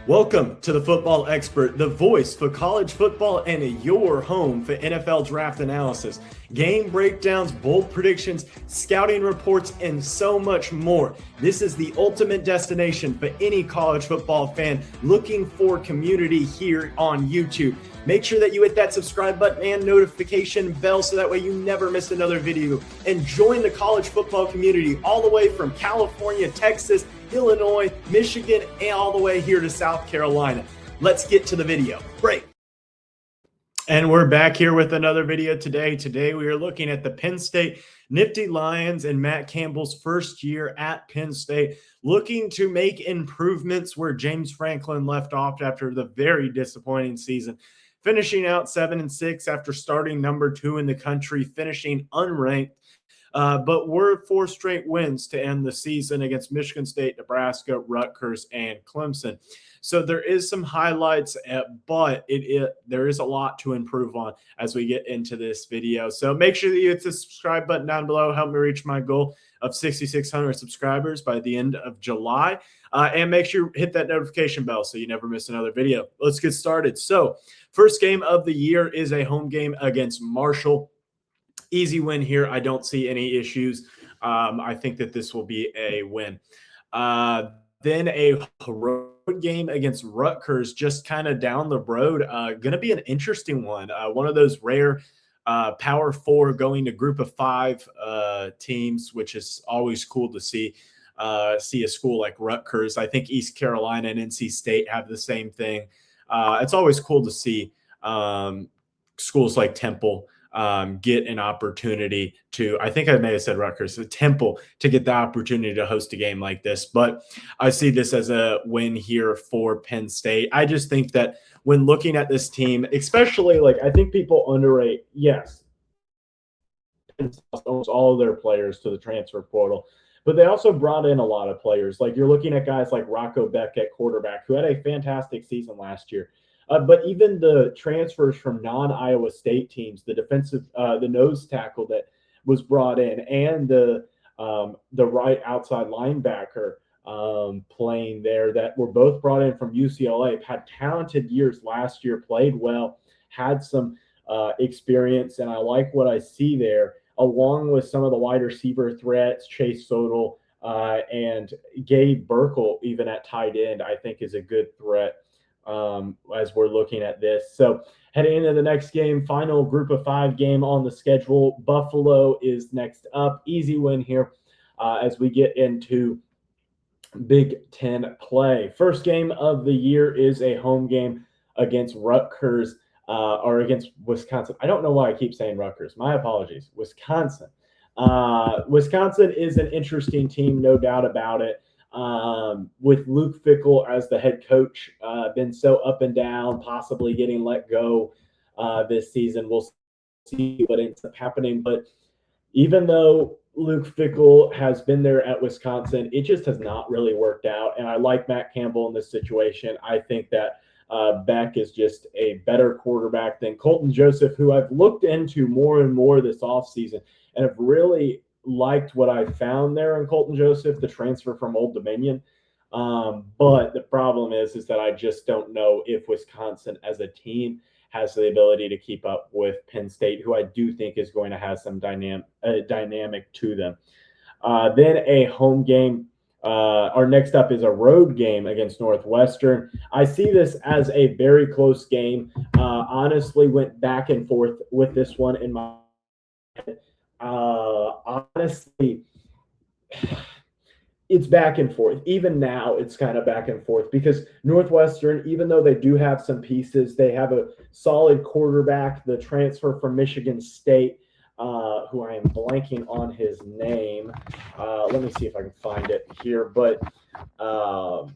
Welcome to the Football Expert, the voice for college football and your home for NFL draft analysis, game breakdowns, bold predictions, scouting reports, and so much more. This is the ultimate destination for any college football fan looking for community here on YouTube. Make sure that you hit that subscribe button and notification bell so that way you never miss another video. And join the college football community all the way from California, Texas, Illinois, Michigan, and all the way here to South Carolina. Let's get to the video. Break. And we're back here with another video today. Today we are looking at the Penn State Nittany Lions and Matt Campbell's first year at Penn State, looking to make improvements where James Franklin left off after the very disappointing season, finishing out 7-6 after starting number 2 in the country, finishing unranked. But we're 4 straight wins to end the season against Michigan State, Nebraska, Rutgers, and Clemson. So there is some highlights, but there is a lot to improve on as we get into this video. So make sure that you hit the subscribe button down below. Help me reach my goal of 6,600 subscribers by the end of July. And make sure you hit that notification bell so you never miss another video. Let's get started. So first game of the year is a home game against Marshall. Easy win here. I don't see any issues. I think that this will be a win. Then a road game against Rutgers, just kind of down the road. Going to be an interesting one. One of those rare Power 4 going to Group of 5 teams, which is always cool to see. See a school like Rutgers. I think East Carolina and NC State have the same thing. It's always cool to see schools like Temple get an opportunity to, I think I may have said Rutgers, Temple, to get the opportunity to host a game like this. But I see this as a win here for Penn State. I just think that when looking at this team, especially, like, I think people underrate, yes, almost all of their players to the transfer portal, but they also brought in a lot of players. Like, you're looking at guys like Rocco Beck at quarterback, who had a fantastic season last year. But even the transfers from non-Iowa State teams, the defensive, the nose tackle that was brought in, and the right outside linebacker playing there, that were both brought in from UCLA, had talented years last year, played well, had some experience, and I like what I see there, along with some of the wide receiver threats, Chase Sodal and Gabe Burkle, even at tight end, I think is a good threat. As we're looking at this. So heading into the next game, final Group of 5 game on the schedule. Buffalo is next up. Easy win here as we get into Big Ten play. First game of the year is a home game against Rutgers or against Wisconsin. I don't know why I keep saying Rutgers. My apologies. Wisconsin. Wisconsin is an interesting team, no doubt about it. With Luke Fickell as the head coach, been so up and down, possibly getting let go this season. We'll see what ends up happening. But even though Luke Fickell has been there at Wisconsin, it just has not really worked out. And I like Matt Campbell in this situation. I think that Beck is just a better quarterback than Colton Joseph, who I've looked into more and more this offseason and have really liked what I found there in Colton Joseph, the transfer from Old Dominion. But the problem is that I just don't know if Wisconsin as a team has the ability to keep up with Penn State, who I do think is going to have some dynamic to them. Then a home game. Our next up is a road game against Northwestern. I see this as a very close game. Honestly, went back and forth with this one in my head. Honestly, it's back and forth. Even now, it's kind of back and forth because Northwestern, even though they do have some pieces, they have a solid quarterback, the transfer from Michigan State, who I am blanking on his name. Let me see if I can find it here. But Aiden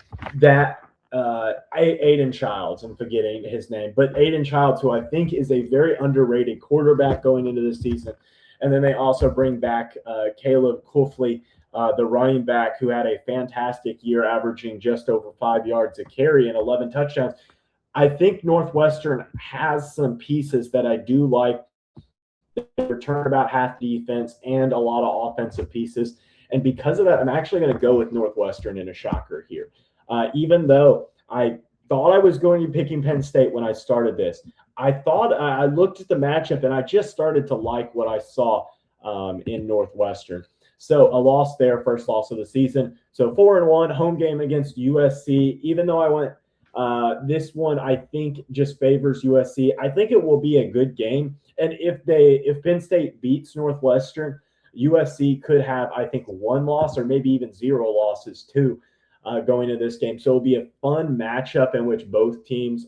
Childs, I'm forgetting his name. But Aiden Childs, who I think is a very underrated quarterback going into this season. And then they also bring back Caleb Kuffley, the running back, who had a fantastic year, averaging just over 5 yards a carry and 11 touchdowns. I think Northwestern has some pieces that I do like. They return about half defense and a lot of offensive pieces. And because of that, I'm actually going to go with Northwestern in a shocker here. Even though I thought I was going to be picking Penn State when I started this. I looked at the matchup and I just started to like what I saw in Northwestern. So a loss there, first loss of the season. So 4-1 home game against USC. Even though I went this one, I think just favors USC. I think it will be a good game. And if Penn State beats Northwestern, USC could have, I think, one loss or maybe even zero losses too going into this game. So it'll be a fun matchup in which both teams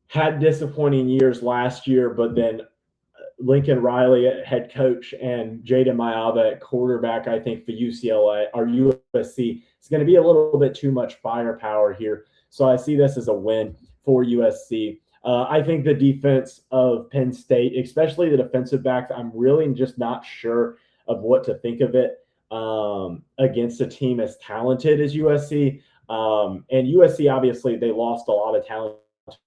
had disappointing years last year, but then Lincoln Riley at head coach and Jaden Mayaba at quarterback, I think for UCLA or USC, it's going to be a little bit too much firepower here. So I see this as a win for USC. I think the defense of Penn State, especially the defensive backs, I'm really just not sure of what to think of it against a team as talented as USC. And USC, obviously, they lost a lot of talented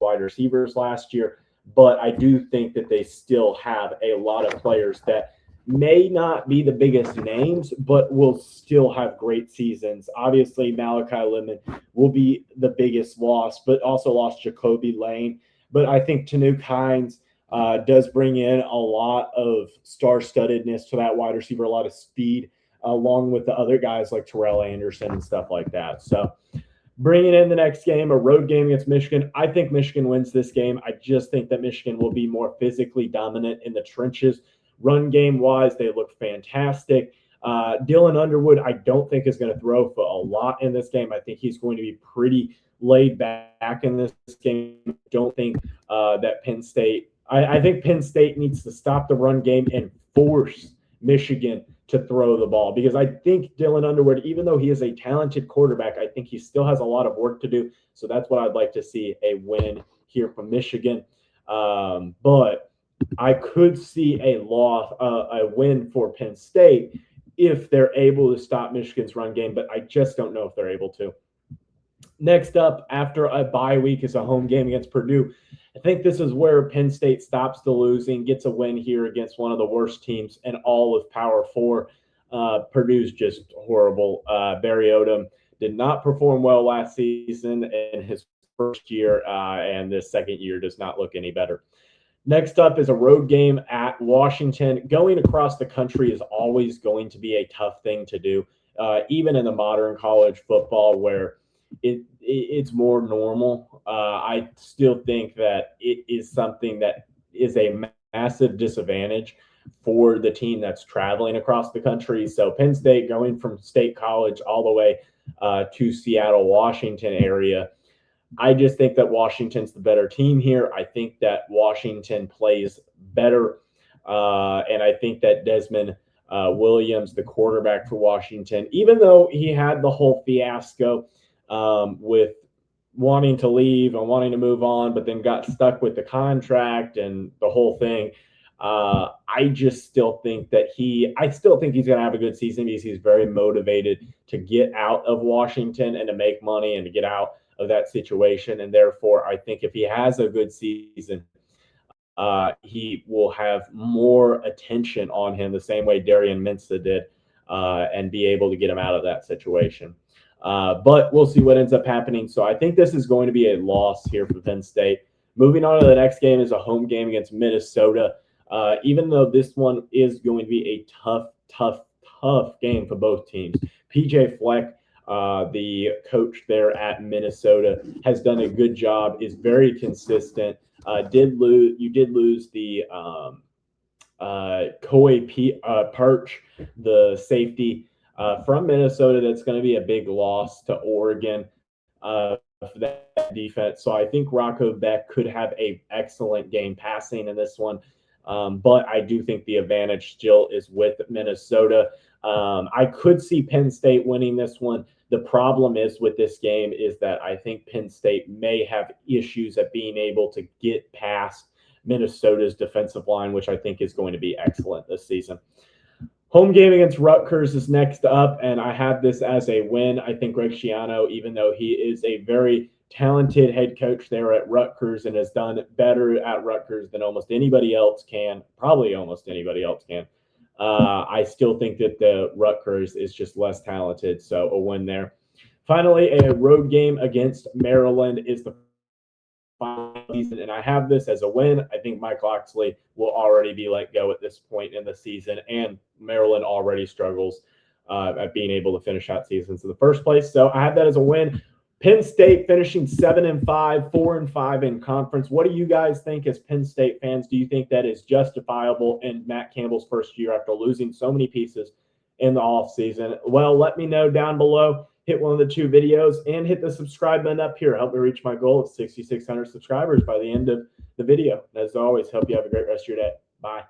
wide receivers last year, but I do think that they still have a lot of players that may not be the biggest names, but will still have great seasons. Obviously, Malachi Lemon will be the biggest loss, but also lost Jacoby Lane. But I think Tanuk Hines does bring in a lot of star-studdedness to that wide receiver, a lot of speed, along with the other guys like Terrell Anderson and stuff like that. So bringing in the next game, a road game against Michigan. I think Michigan wins this game. I just think that Michigan will be more physically dominant in the trenches. Run game-wise, they look fantastic. Dylan Underwood, I don't think is going to throw for a lot in this game. I think he's going to be pretty laid back in this game. I don't think that Penn State – I think Penn State needs to stop the run game and force Michigan to throw the ball, because I think Dylan Underwood, even though he is a talented quarterback, I think he still has a lot of work to do. So that's what I'd like to see, a win here from Michigan. But I could see a win for Penn State if they're able to stop Michigan's run game, but I just don't know if they're able to. Next up, after a bye week, is a home game against Purdue. I think this is where Penn State stops the losing, gets a win here against one of the worst teams in all of Power 4. Purdue's just horrible. Barry Odom did not perform well last season in his first year, and this second year does not look any better. Next up is a road game at Washington. Going across the country is always going to be a tough thing to do, even in the modern college football where it's more normal. I still think that it is something that is a massive disadvantage for the team that's traveling across the country. So Penn State going from State College all the way to Seattle, Washington area. I just think that Washington's the better team here. I think that Washington plays better. And I think that Desmond Williams, the quarterback for Washington, even though he had the whole fiasco with wanting to leave and wanting to move on, but then got stuck with the contract and the whole thing. I just still think that he's going to have a good season because he's very motivated to get out of Washington and to make money and to get out of that situation. And therefore, I think if he has a good season, he will have more attention on him the same way Darian Mensah did, and be able to get him out of that situation. But we'll see what ends up happening. So I think this is going to be a loss here for Penn State. Moving on to the next game is a home game against Minnesota. Even though this one is going to be a tough game for both teams. PJ Fleck, the coach there at Minnesota, has done a good job, is very consistent. You did lose the Perch, the safety from Minnesota. That's going to be a big loss to Oregon for that defense. So I think Rocco Beck could have an excellent game passing in this one. But I do think the advantage still is with Minnesota. I could see Penn State winning this one. The problem is with this game is that I think Penn State may have issues at being able to get past Minnesota's defensive line, which I think is going to be excellent this season. Home game against Rutgers is next up, and I have this as a win. I think Greg Schiano, even though he is a very talented head coach there at Rutgers and has done better at Rutgers than almost anybody else can, probably almost anybody else can, I still think that the Rutgers is just less talented, so a win there. Finally, a road game against Maryland is the final season, and I have this as a win. I think Mike Locksley will already be let go at this point in the season, and Maryland already struggles at being able to finish out seasons in the first place. So I have that as a win. Penn State finishing 7-5, 4-5 in conference. What do you guys think as Penn State fans? Do you think that is justifiable in Matt Campbell's first year after losing so many pieces in the offseason? Well, let me know down below. Hit one of the 2 videos and hit the subscribe button up here. Help me reach my goal of 6,600 subscribers by the end of the video. As always, hope you have a great rest of your day. Bye.